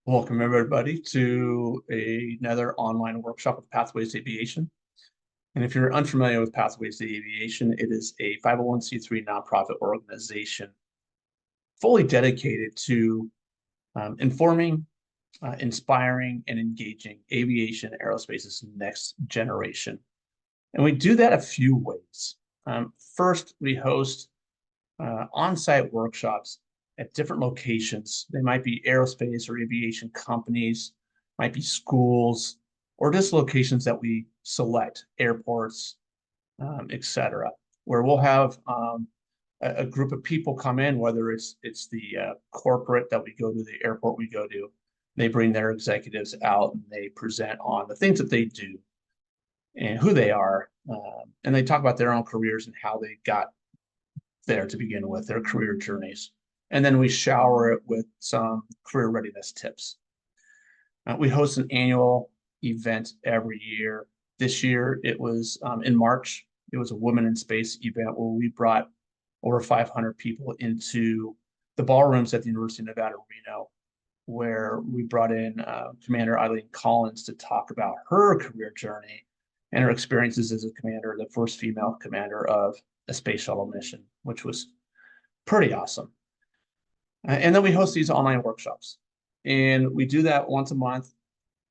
Welcome everybody to another online workshop of Pathways to Aviation. And if you're unfamiliar with Pathways to Aviation, it is a 501c3 nonprofit organization fully dedicated to informing, inspiring, and engaging aviation aerospace's next generation. And we do that a few ways. First, we host on-site workshops at different locations. They might be aerospace or aviation companies, might be schools, or just locations that we select, airports, etc., where we'll have a group of people come in, whether it's the corporate that we go to, the airport we go to. They bring their executives out and they present on the things that they do and who they are, and they talk about their own careers and how they got there to begin with, their career journeys. And then we shower it with some career readiness tips. We host an annual event every year. This year it was in March. It was a Women in Space event where we brought over 500 people into the ballrooms at the University of Nevada, Reno, where we brought in Commander Eileen Collins to talk about her career journey and her experiences as a commander, the first female commander of a space shuttle mission, which was pretty awesome. And then we host these online workshops. And we do that once a month,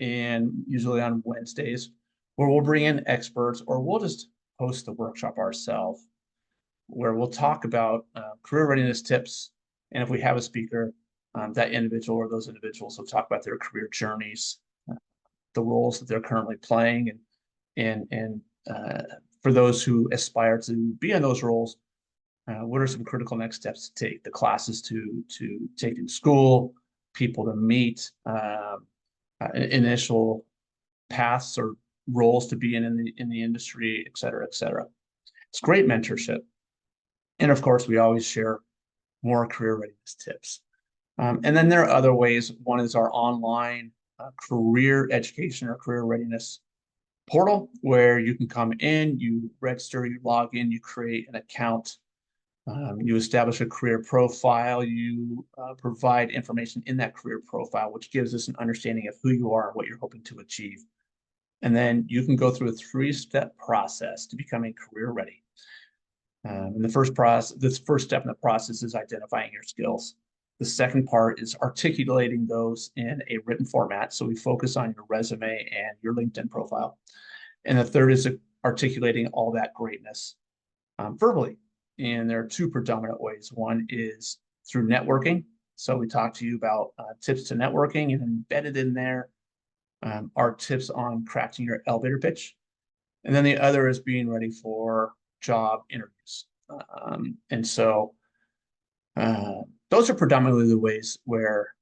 and usually on Wednesdays, where we'll bring in experts or we'll just host the workshop ourselves, where we'll talk about career readiness tips. And if we have a speaker, that individual or those individuals will talk about their career journeys, the roles that they're currently playing, and for those who aspire to be in those roles, what are some critical next steps to take, the classes to take in school, people to meet, initial paths or roles to be in the industry, et cetera, et cetera. It's great mentorship. And of course, we always share more career readiness tips. And then there are other ways. One is our online career education or career readiness portal, where you can come in, you register, you log in, you create an account, you establish a career profile, you provide information in that career profile, which gives us an understanding of who you are and what you're hoping to achieve. And then you can go through a 3-step process to becoming career ready. And this first step in the process is identifying your skills. The second part is articulating those in a written format. So we focus on your resume and your LinkedIn profile. And the third is articulating all that greatness verbally. And there are two predominant ways. One is through networking. So we talk to you about tips to networking, and embedded in there are tips on crafting your elevator pitch. And then the other is being ready for job interviews. And so those are predominantly the ways where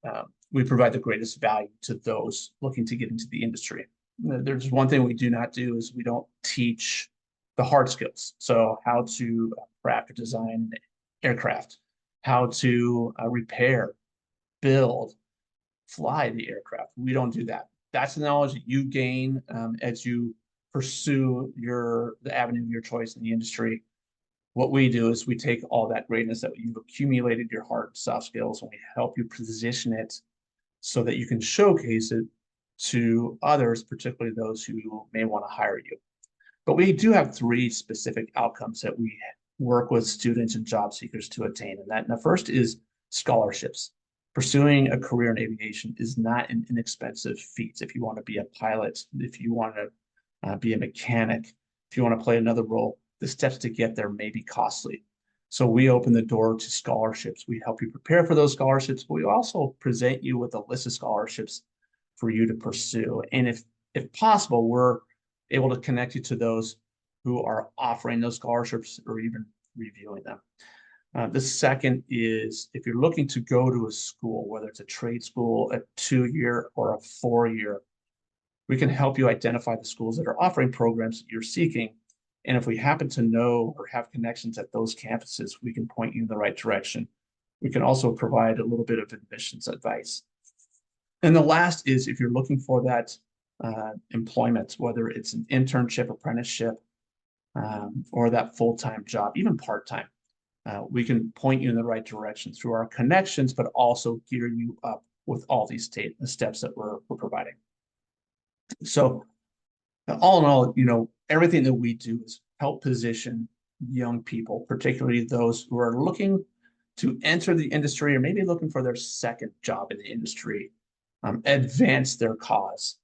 we provide the greatest value to those looking to get into the industry. There's one thing we do not do is we don't teach the hard skills. So how to craft or design aircraft, how to repair, build, fly the aircraft. We don't do that. That's the knowledge that you gain as you pursue the avenue of your choice in the industry. What we do is we take all that greatness that you've accumulated, your hard and soft skills, and we help you position it so that you can showcase it to others, particularly those who may want to hire you. But we do have 3 specific outcomes that we work with students and job seekers to attain. And the first is scholarships. Pursuing a career in aviation is not an inexpensive feat. If you want to be a pilot, if you want to be a mechanic, if you want to play another role, the steps to get there may be costly. So we open the door to scholarships. We help you prepare for those scholarships, but we also present you with a list of scholarships for you to pursue. And if possible, we're able to connect you to those who are offering those scholarships or even reviewing them. The second is, if you're looking to go to a school, whether it's a trade school, a 2-year or a 4-year, we can help you identify the schools that are offering programs that you're seeking. And if we happen to know or have connections at those campuses, we can point you in the right direction. We can also provide a little bit of admissions advice. And the last is, if you're looking for that employment, whether it's an internship, apprenticeship, or that full-time job, even part-time, we can point you in the right direction through our connections, but also gear you up with all these steps that we're providing. So all in all, everything that we do is help position young people, particularly those who are looking to enter the industry or maybe looking for their second job in the industry, advance their cause,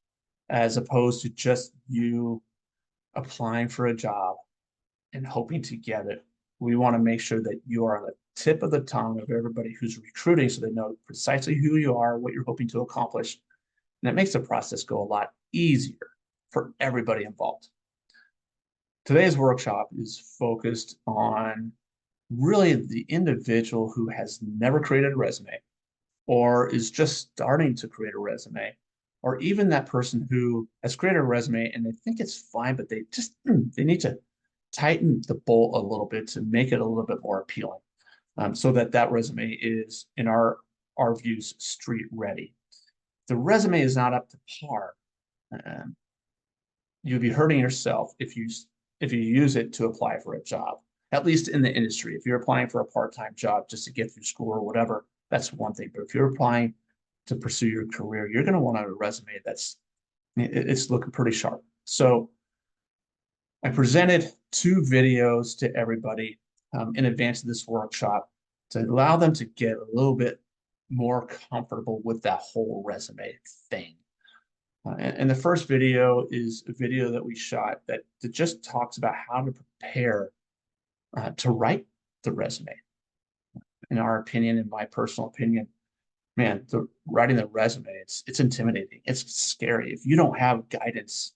as opposed to just you applying for a job and hoping to get it. We want to make sure that you are on the tip of the tongue of everybody who's recruiting so they know precisely who you are, what you're hoping to accomplish. And it makes the process go a lot easier for everybody involved. Today's workshop is focused on really the individual who has never created a resume or is just starting to create a resume, or even that person who has created a resume and they think it's fine, but they just they need to tighten the bolt a little bit to make it a little bit more appealing, so that resume is, in our views, street ready. The resume is not up to par. You'll be hurting yourself if you use it to apply for a job, at least in the industry. If you're applying for a part-time job just to get through school or whatever, that's one thing. But if you're applying to pursue your career, you're going to want a resume it's looking pretty sharp. So I presented 2 videos to everybody in advance of this workshop to allow them to get a little bit more comfortable with that whole resume thing. And the first video is a video that we shot that just talks about how to prepare to write the resume. In our opinion, in my personal opinion, man, writing the resume, it's intimidating. It's scary. If you don't have guidance,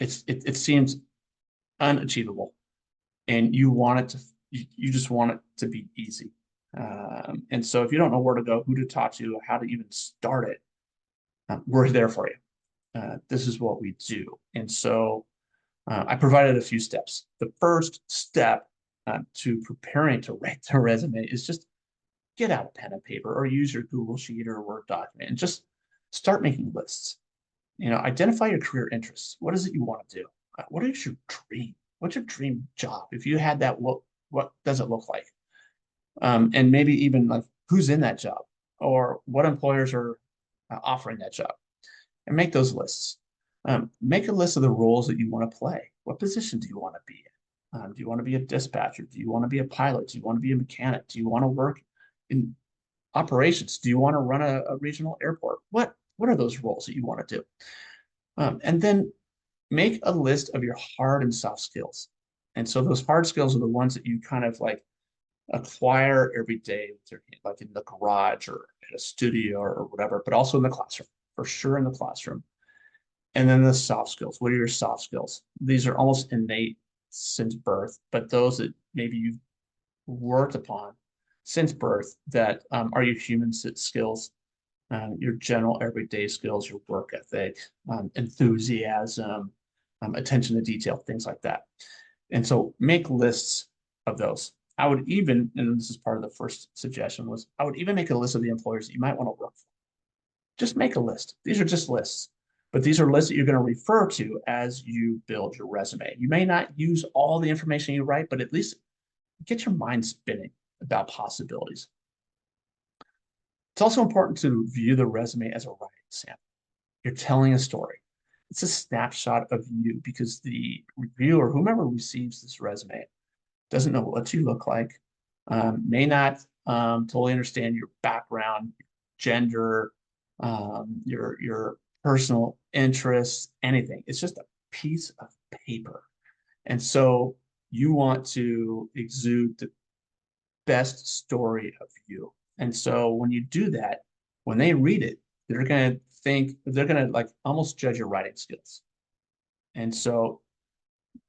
it seems unachievable, and you just want it to be easy. And so if you don't know where to go, who to talk to, how to even start it, we're there for you. This is what we do. And so I provided a few steps. The first step to preparing to write the resume is just get out a pen and paper or use your Google Sheet or Word document and just start making lists. Identify your career interests. What is it you want to do? What is your dream? What's your dream job? If you had that, what does it look like? And maybe even like who's in that job or what employers are offering that job, and make those lists. Make a list of the roles that you want to play. What position do you want to be in? Do you want to be a dispatcher? Do you want to be a pilot? Do you want to be a mechanic? Do you want to work in operations? Do you want to run a regional airport? What are those roles that you want to do? And then make a list of your hard and soft skills. And so those hard skills are the ones that you kind of like acquire every day with your hand, like in the garage or in a studio or whatever, but also in the classroom, for sure in the classroom. And then the soft skills. What are your soft skills? These are almost innate since birth, but those that maybe you've worked upon since birth that are your human skills, your general everyday skills, your work ethic, enthusiasm, attention to detail, things like that. And so make lists of those. I would even, and this is part of the first suggestion, was I would even make a list of the employers that you might want to work for. Just make a list. These are just lists, but these are lists that you're going to refer to as you build your resume. You may not use all the information you write, but at least get your mind spinning about possibilities. It's also important to view the resume as a writing sample. You're telling a story. It's a snapshot of you because the reviewer, whomever receives this resume, doesn't know what you look like, may not totally understand your background, gender, your personal interests, anything. It's just a piece of paper. And so you want to exude the best story of you. And so when you do that, when they read it, they're going to like almost judge your writing skills. And so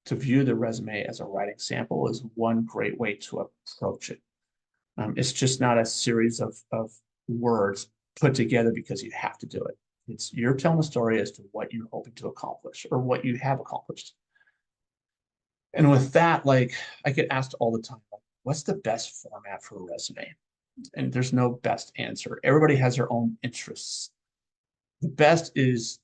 to view the resume as a writing sample is one great way to approach it. It's just not a series of words put together because you have to do it. You're telling a story as to what you're hoping to accomplish or what you have accomplished. And with that, like I get asked all the time, like, what's the best format for a resume? And there's no best answer. Everybody has their own interests. The best is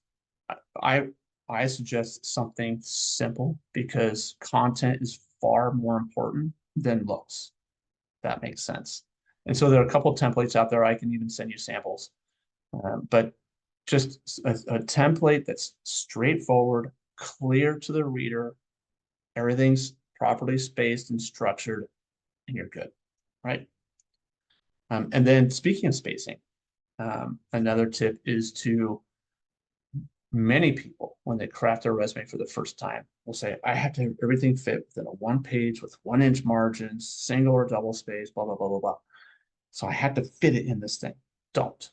I suggest something simple because content is far more important than looks. That makes sense. And so there are a couple of templates out there. I can even send you samples, but just a template that's straightforward, clear to the reader. Everything's properly spaced and structured, and you're good, right? And then speaking of spacing, another tip is to, many people, when they craft their resume for the first time, will say, I have to have everything fit within a 1 page with 1-inch margins, single or double space, blah, blah, blah, blah, blah. So I have to fit it in this thing. Don't.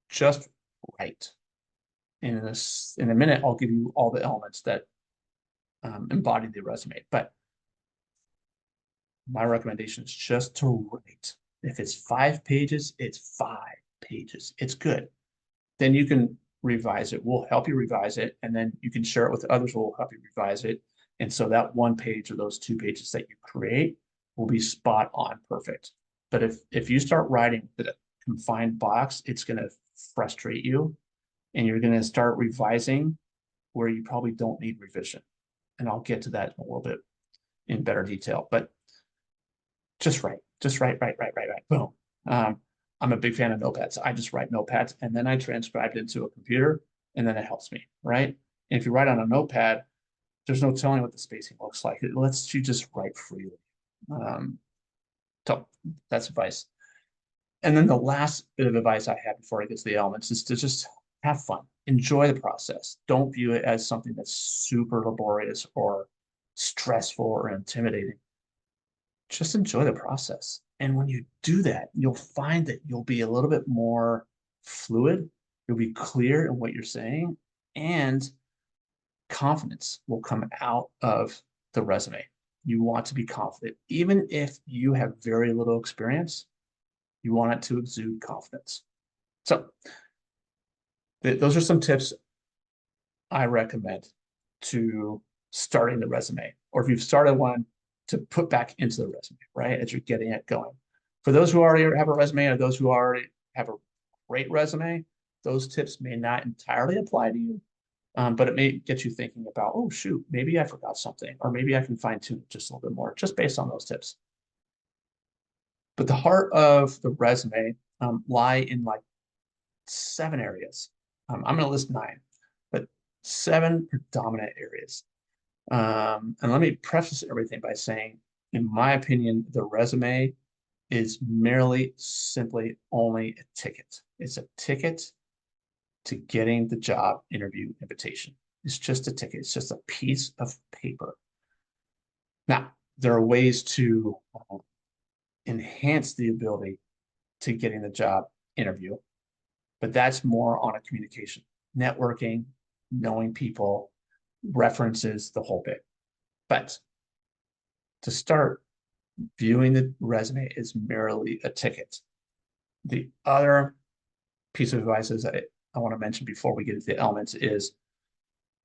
Just write. And in a minute, I'll give you all the elements that embody the resume. But my recommendation is just to write. If it's 5 pages, it's 5 pages. It's good. Then you can revise it. We'll help you revise it, and then you can share it with others who will help you revise it. And so that 1 page or those 2 pages that you create will be spot on perfect. But if you start writing the confined box, it's going to frustrate you, and you're going to start revising where you probably don't need revision. And I'll get to that in a little bit in better detail. But just write, write. Boom. I'm a big fan of notepads. I just write notepads, and then I transcribe it into a computer, and then it helps me, right? And if you write on a notepad, there's no telling what the spacing looks like. It lets you just write freely. So that's advice. And then the last bit of advice I have before I get to the elements is to just have fun. Enjoy the process. Don't view it as something that's super laborious or stressful or intimidating. Just enjoy the process. And when you do that, you'll find that you'll be a little bit more fluid. You'll be clear in what you're saying, and confidence will come out of the resume. You want to be confident. Even if you have very little experience, you want it to exude confidence. So those are some tips I recommend to starting the resume, or if you've started one, to put back into the resume, right, as you're getting it going. For those who already have a resume, or those who already have a great resume, those tips may not entirely apply to you, but it may get you thinking about, oh, shoot, maybe I forgot something, or maybe I can fine tune it just a little bit more, just based on those tips. But the heart of the resume lie in like 7 areas. I'm going to list 9, but 7 predominant areas. And let me preface everything by saying, in my opinion, the resume is merely simply only a ticket. It's a ticket to getting the job interview invitation. It's just a ticket. It's just a piece of paper. Now, there are ways to enhance the ability to getting the job interview, but that's more on a communication, networking, knowing people, references, the whole bit. But to start, viewing the resume is merely a ticket. The other piece of advice is that I want to mention before we get into the elements is,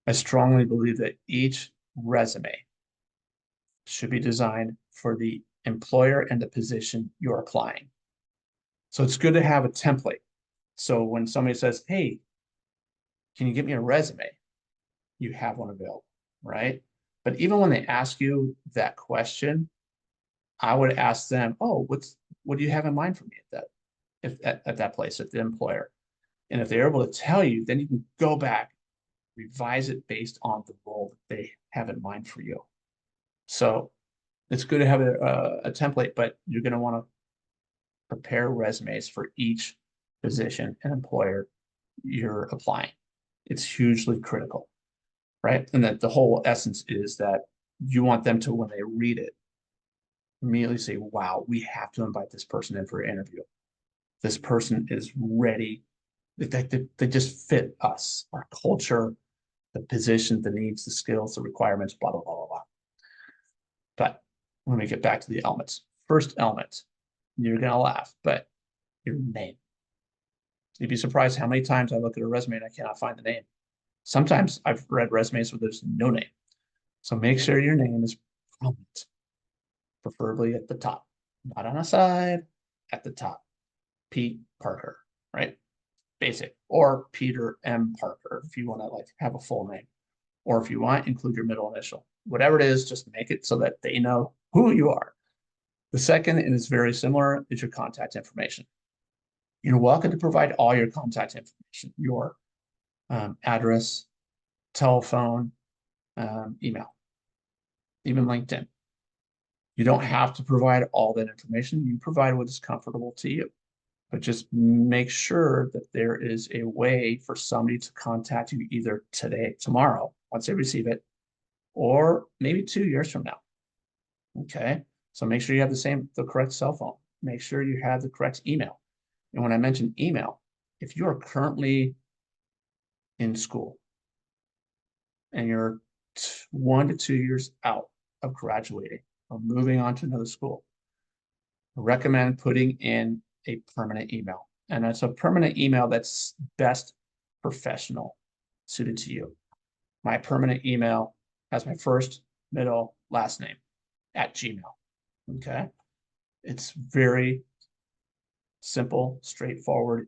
I strongly believe that each resume should be designed for the employer and the position you're applying. So it's good to have a template. So when somebody says, hey, can you get me a resume? You have one available, right? But even when they ask you that question, I would ask them, oh, what do you have in mind for me at that place, at the employer? And if they're able to tell you, then you can go back, revise it based on the role that they have in mind for you. So it's good to have a template, but you're going to want to prepare resumes for each position and employer you're applying. It's hugely critical, right? And that the whole essence is that you want them to, when they read it, immediately say, wow, we have to invite this person in for an interview. This person is ready. They just fit us, our culture, the position, the needs, the skills, the requirements, blah, blah, blah, blah, blah. But when we get back to the elements, first element, you're going to laugh, but your name. You'd be surprised how many times I look at a resume and I cannot find the name. Sometimes I've read resumes where there's no name. So make sure your name is prominent, preferably at the top, not on the side, at the top. Pete Parker, right? Basic. Or Peter M. Parker, if you want to like have a full name. Or if you want, include your middle initial. Whatever it is, just make it so that they know who you are. The second, and it's very similar, is your contact information. You're welcome to provide all your contact information, your address, telephone, email, even LinkedIn. You don't have to provide all that information. You provide what is comfortable to you, but just make sure that there is a way for somebody to contact you either today, tomorrow, once they receive it, or maybe 2 years from now. Okay. So make sure you have the correct cell phone. Make sure you have the correct email. And when I mention email, if you are currently in school and you're 1 to 2 years out of graduating or moving on to another school, I recommend putting in a permanent email. And it's a permanent email that's best professional suited to you. My permanent email has my first, middle, last name at Gmail. Okay. It's very simple, straightforward.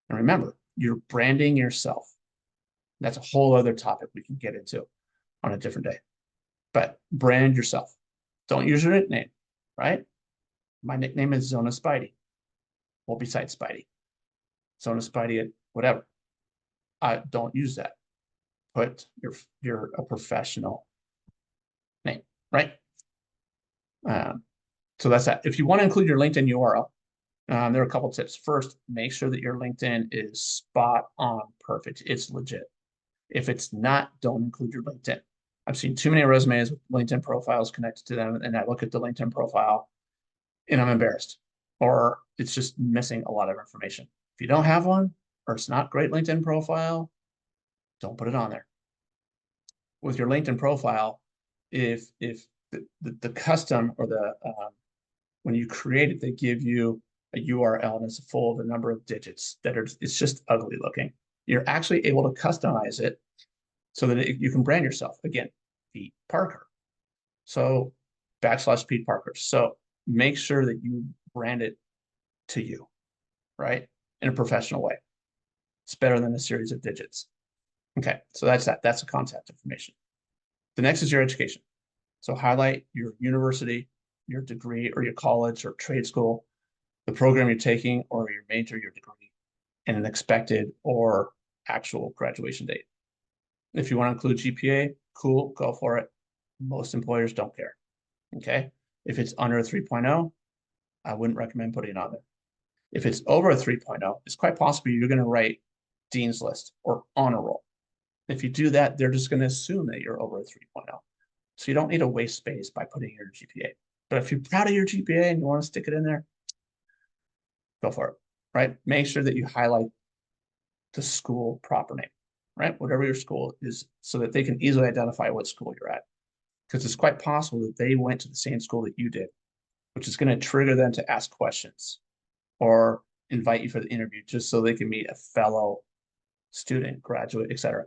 And remember, you're branding yourself. That's a whole other topic we can get into on a different day. But brand yourself. Don't use your nickname, right? My nickname is Zona Spidey. Well, besides Spidey. Zona Spidey, whatever. I don't use that. Put you're a professional name, right? So that's that. If you want to include your LinkedIn URL, there are a couple tips. First, make sure that your LinkedIn is spot on perfect. It's legit. If it's not, don't include your LinkedIn. I've seen too many resumes with LinkedIn profiles connected to them, and I look at the LinkedIn profile and I'm embarrassed, or it's just missing a lot of information. If you don't have one, or it's not great LinkedIn profile, don't put it on there. With your LinkedIn profile, if the custom or the when you create it, they give you a URL and it's full of a number of digits that are, it's just ugly looking. You're actually able to customize it so that you can brand yourself. Again, Pete Parker. So / Pete Parker. So make sure that you brand it to you, right? In a professional way. It's better than a series of digits. Okay, so that's that. That's the contact information. The next is your education. So highlight your university, your degree, or your college or trade school, the program you're taking or your major, your degree, and an expected or actual graduation date. If you want to include GPA, cool, go for it. Most employers don't care. Okay. If it's under a 3.0, I wouldn't recommend putting it on there. If it's over a 3.0, it's quite possible you're going to write Dean's List or honor roll. If you do that, they're just going to assume that you're over a 3.0. So you don't need to waste space by putting your GPA. But if you're proud of your GPA and you want to stick it in there, go for it, right? Make sure that you highlight the school proper name, right? Whatever your school is, so that they can easily identify what school you're at. Because it's quite possible that they went to the same school that you did, which is going to trigger them to ask questions or invite you for the interview just so they can meet a fellow student, graduate, etc.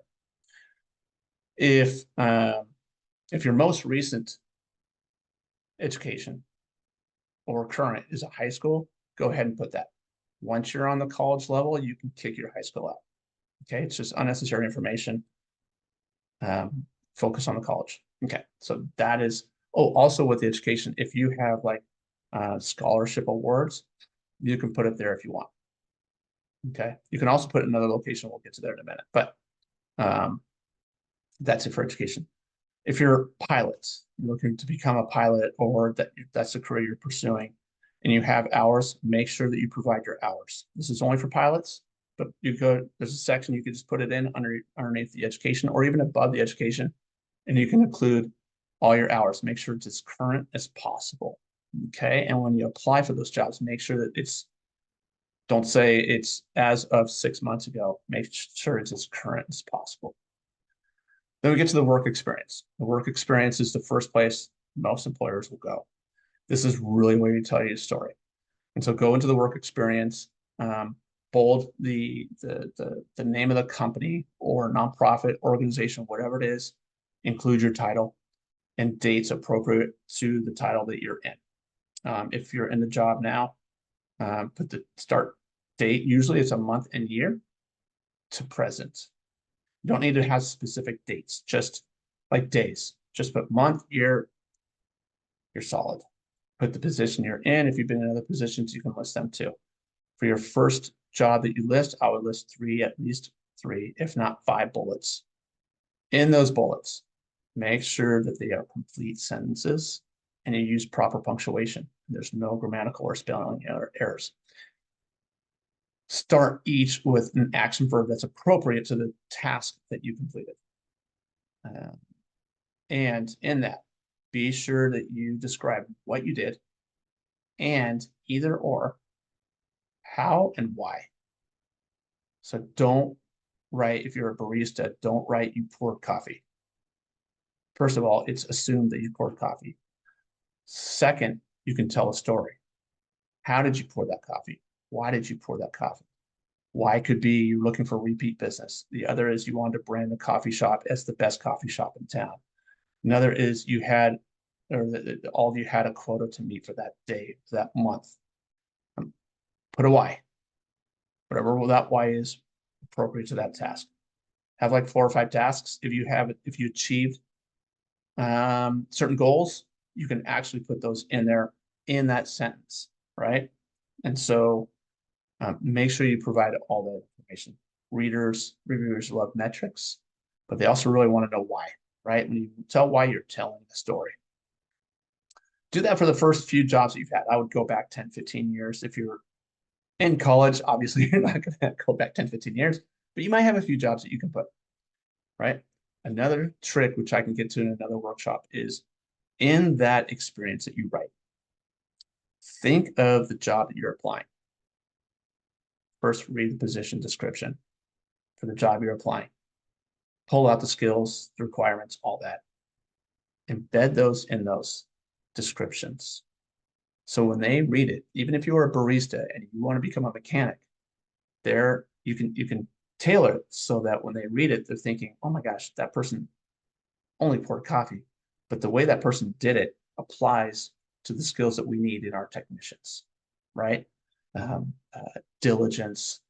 If your most recent education or current is a high school, go ahead and put that. Once you're on the college level, you can kick your high school out. Okay, it's just unnecessary information. Focus on the college. Okay, so that is, oh, also with the education, if you have like scholarship awards, you can put it there if you want. Okay, you can also put it in another location. We'll get to there in a minute, but that's it for education. If you're pilots, you're looking to become a pilot, or that's the career you're pursuing, and you have hours, make sure that you provide your hours. This is only for pilots, but there's a section you can just put it in underneath the education or even above the education, and you can include all your hours. Make sure it's as current as possible. Okay, and when you apply for those jobs, make sure that don't say it's as of 6 months ago. Make sure it's as current as possible. Then we get to the work experience. The work experience is the first place most employers will go. This is really where you tell your story. And so go into the work experience, bold the name of the company or nonprofit organization, whatever it is, include your title and dates appropriate to the title that you're in. If you're in the job now, put the start date. Usually it's a month and year to present. You don't need to have specific dates, just like days. Just put month, year, you're solid. Put the position you're in. If you've been in other positions, you can list them too. For your first job that you list, I would list at least three, if not 5 bullets. In those bullets, make sure that they are complete sentences and you use proper punctuation. There's no grammatical or spelling errors. Start each with an action verb that's appropriate to the task that you completed. And in that, be sure that you describe what you did and either or how and why. So don't write, if you're a barista, don't write you poured coffee. First of all, it's assumed that you poured coffee. Second, you can tell a story. How did you pour that coffee? Why did you pour that coffee? Why could be you're looking for repeat business. The other is you wanted to brand the coffee shop as the best coffee shop in town. Another is you had, or all of you had a quota to meet for that day, that month. Put a why. Whatever that why is appropriate to that task. Have like 4 or 5 tasks. If you achieved certain goals, you can actually put those in there in that sentence, right? And so make sure you provide all that information. Reviewers love metrics, but they also really want to know why, right? When you tell why, you're telling the story. Do that for the first few jobs that you've had. I would go back 10, 15 years. If you're in college, obviously you're not going to go back 10, 15 years, but you might have a few jobs that you can put, right? Another trick, which I can get to in another workshop, is in that experience that you write, think of the job that you're applying. First, read the position description for the job you're applying. Pull out the skills, the requirements, all that. Embed those in those descriptions. So when they read it, even if you're a barista and you want to become a mechanic, there you can tailor it so that when they read it, they're thinking, oh my gosh, that person only poured coffee. But the way that person did it applies to the skills that we need in our technicians, right? Diligence,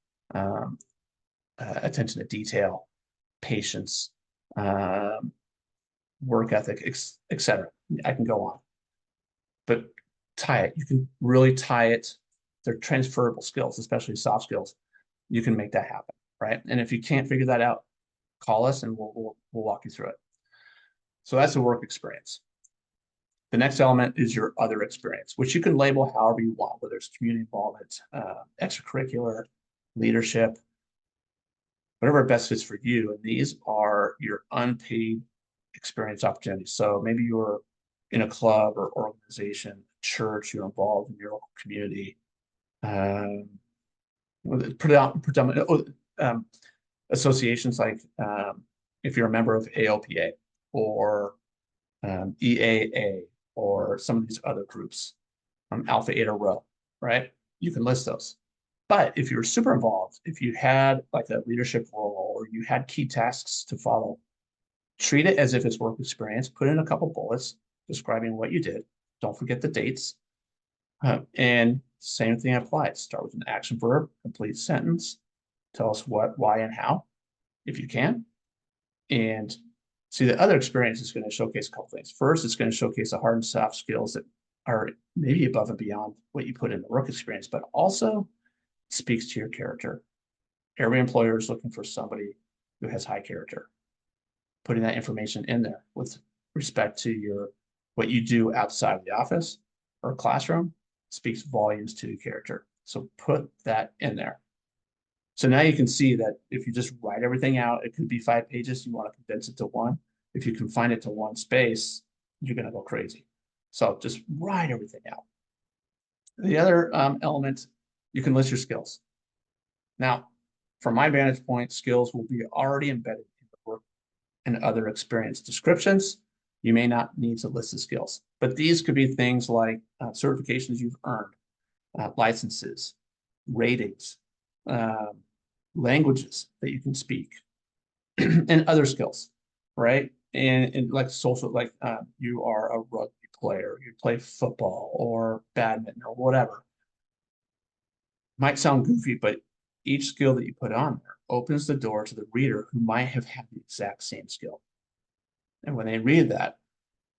attention to detail, patience, work ethic, etc. I can go on, but tie it. You can really tie it. They're transferable skills, especially soft skills. You can make that happen, right? And if you can't figure that out, call us and we'll walk you through it. So that's the work experience. The next element is your other experience, which you can label however you want, whether it's community involvement, extracurricular, leadership, whatever best fits for you. And these are your unpaid experience opportunities. So maybe you're in a club or organization, church, you're involved in your local community. Associations like if you're a member of ALPA or EAA or some of these other groups, Alpha Eta Rho, right? You can list those. But if you're super involved, if you had like a leadership role or you had key tasks to follow, treat it as if it's work experience. Put in a couple bullets describing what you did. Don't forget the dates. And same thing applies. Start with an action verb, complete sentence. Tell us what, why, and how, if you can. And see, the other experience is going to showcase a couple things. First, it's going to showcase the hard and soft skills that are maybe above and beyond what you put in the work experience, but also speaks to your character. Every employer is looking for somebody who has high character. Putting that information in there with respect to what you do outside of the office or classroom speaks volumes to your character. So put that in there. So now you can see that if you just write everything out, it could be 5 pages. You want to condense it to 1. If you confine it to 1 space, you're going to go crazy. So just write everything out. The other element, you can list your skills. Now, from my vantage point, skills will be already embedded in the work and other experience descriptions. You may not need to list the skills, but these could be things like certifications you've earned, licenses, ratings, languages that you can speak, and other skills, right? And like social, like you are a rugby player, you play football or badminton or whatever. Might sound goofy, but each skill that you put on there opens the door to the reader who might have had the exact same skill. And when they read that,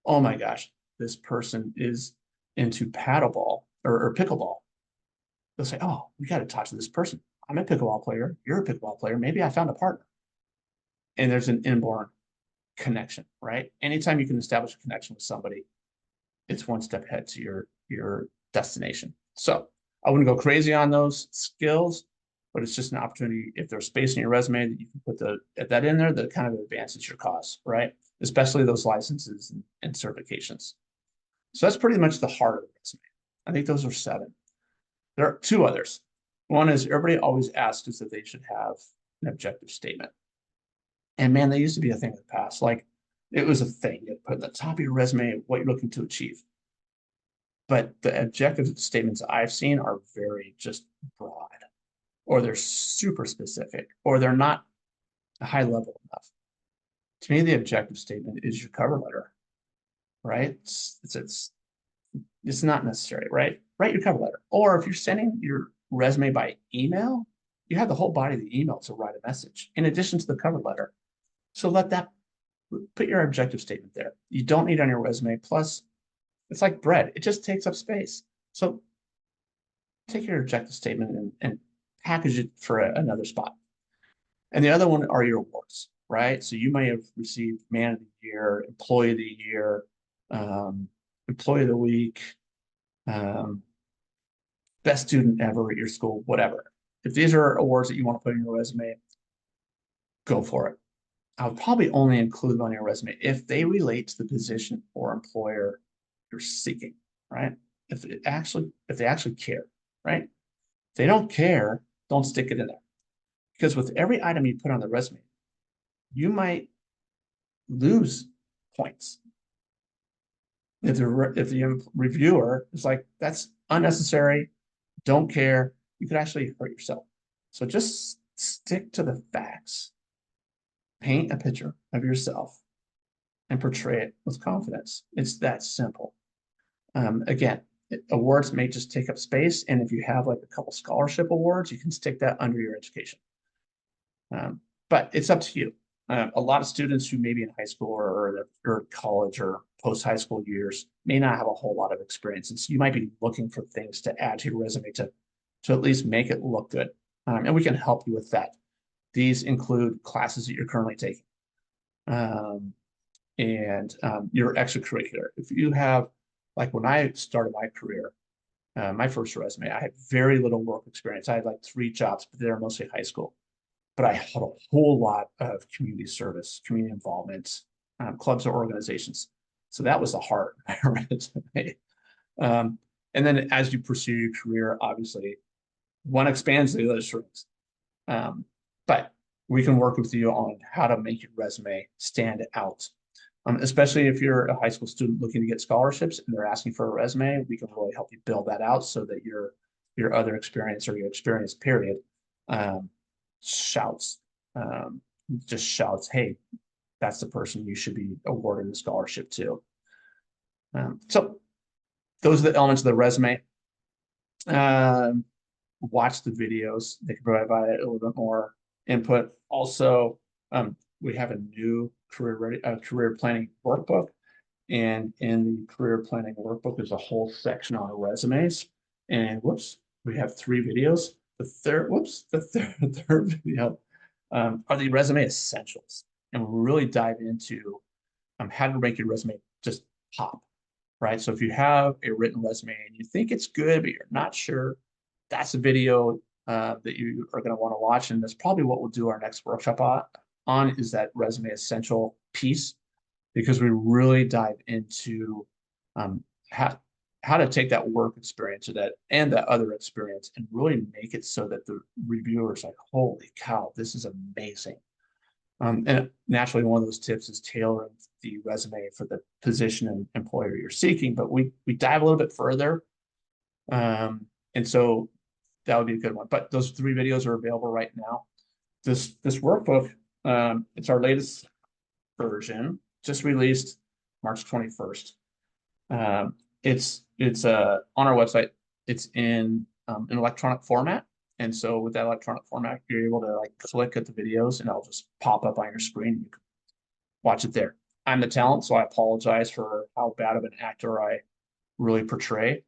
oh my gosh, this person is into paddleball or pickleball, they'll say, oh, we got to talk to this person. I'm a pickleball player. You're a pickleball player. Maybe I found a partner. And there's an inborn connection, right? Anytime you can establish a connection with somebody, it's one step ahead to your destination. So I wouldn't go crazy on those skills, but it's just an opportunity. If there's space in your resume that you can put that in there, that kind of advances your cause, right? Especially those licenses and certifications. So that's pretty much the heart of the resume. I think those are 7. There are 2 others. One is everybody always asks us that they should have an objective statement. And man, they used to be a thing in the past. Like it was a thing. You put at the top of your resume what you're looking to achieve. But the objective statements I've seen are very just broad, or they're super specific, or they're not high level enough. To me, the objective statement is your cover letter, right? It's not necessary, right? Write your cover letter. Or if you're sending your resume by email, you have the whole body of the email to write a message in addition to the cover letter. So put your objective statement there. You don't need on your resume. Plus, it's like bread. It just takes up space. So take your objective statement and package it for another spot. And the other one are your awards, right? So you may have received Man of the Year, Employee of the Year, Employee of the Week, Best Student Ever at your school, whatever. If these are awards that you want to put in your resume, go for it. I would probably only include them on your resume if they relate to the position or employer you're seeking, right? If they actually care, right? If they don't care, don't stick it in there. Because with every item you put on the resume, you might lose points. If the reviewer is like, that's unnecessary, don't care, you could actually hurt yourself. So just stick to the facts. Paint a picture of yourself and portray it with confidence. It's that simple. Again, awards may just take up space. And if you have like a couple scholarship awards, you can stick that under your education. But it's up to you. A lot of students who may be in high school or college or post-high school years may not have a whole lot of experience. And so you might be looking for things to add to your resume to at least make it look good. And we can help you with that. These include classes that you're currently taking and your extracurricular. If you have, like when I started my career, my first resume, I had very little work experience. I had like 3 jobs, but they were mostly high school. But I had a whole lot of community service, community involvement, clubs or organizations. So that was the heart of my resume. And then as you pursue your career, obviously, one expands the other strings. But we can work with you on how to make your resume stand out. Especially if you're a high school student looking to get scholarships and they're asking for a resume, we can really help you build that out so that your other experience or your experience period shouts, just shouts, hey, that's the person you should be awarding the scholarship to. So those are the elements of the resume. Watch the videos. They can provide a little bit more input. Also, we have a new career planning workbook. And in the career planning workbook, there's a whole section on resumes. And whoops, we have 3 videos. The third video are the resume essentials. And we really dive into how to make your resume just pop, right? So if you have a written resume and you think it's good, but you're not sure, that's a video that you are going to want to watch. And that's probably what we'll do our next workshop on is that resume essential piece, because we really dive into how to take that work experience and that other experience and really make it so that the reviewer is like, holy cow, this is amazing. And naturally, one of those tips is tailoring the resume for the position and employer you're seeking, but we dive a little bit further. And so that would be a good one. But those 3 videos are available right now. This workbook, it's our latest version, just released March 21st. It's on our website. It's in an electronic format. And so with that electronic format, you're able to like click at the videos and it'll just pop up on your screen. You can watch it there. I'm the talent, so I apologize for how bad of an actor I really portray.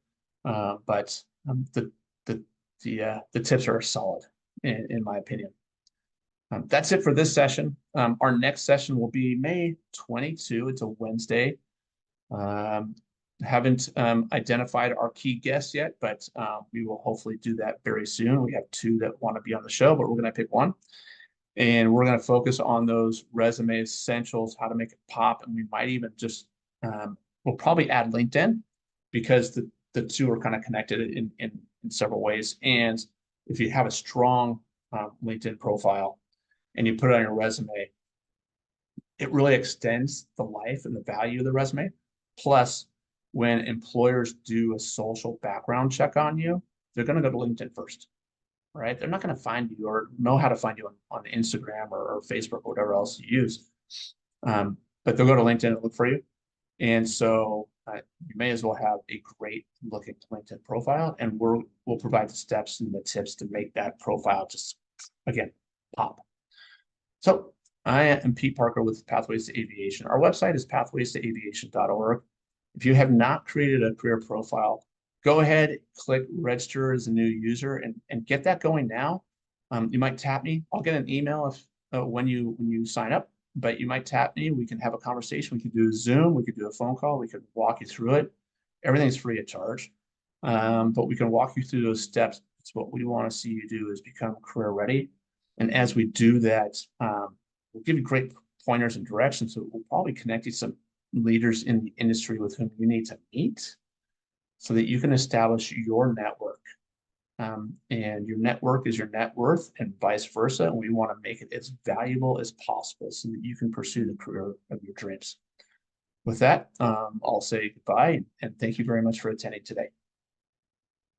But the tips are solid in my opinion. That's it for this session. Our next session will be May 22. It's a Wednesday. Haven't identified our key guests yet, but we will hopefully do that very soon. We have two that want to be on the show, but we're going to pick one. And we're going to focus on those resume essentials, how to make it pop. And we might even just, we'll probably add LinkedIn because the two are kind of connected in several ways. And if you have a strong LinkedIn profile and you put it on your resume, it really extends the life and the value of the resume. Plus, when employers do a social background check on you, they're going to go to LinkedIn first, right? They're not going to find you or know how to find you on Instagram or Facebook or whatever else you use. But they'll go to LinkedIn and look for you. And so you may as well have a great looking LinkedIn profile, and we'll provide the steps and the tips to make that profile just, again, pop. So I am Pete Parker with Pathways to Aviation. Our website is pathwaystoaviation.org. If you have not created a career profile, go ahead, click register as a new user and get that going now. You might tap me. I'll get an email if when you sign up, but you might tap me. We can have a conversation. We can do a Zoom. We could do a phone call. We could walk you through it. Everything's free of charge, but we can walk you through those steps. It's what we want to see you do is become career ready. And as we do that, we'll give you great pointers and directions. So we'll probably connect you to some leaders in the industry with whom you need to meet so that you can establish your network. And your network is your net worth and vice versa. And we want to make it as valuable as possible so that you can pursue the career of your dreams. With that, I'll say goodbye and thank you very much for attending today.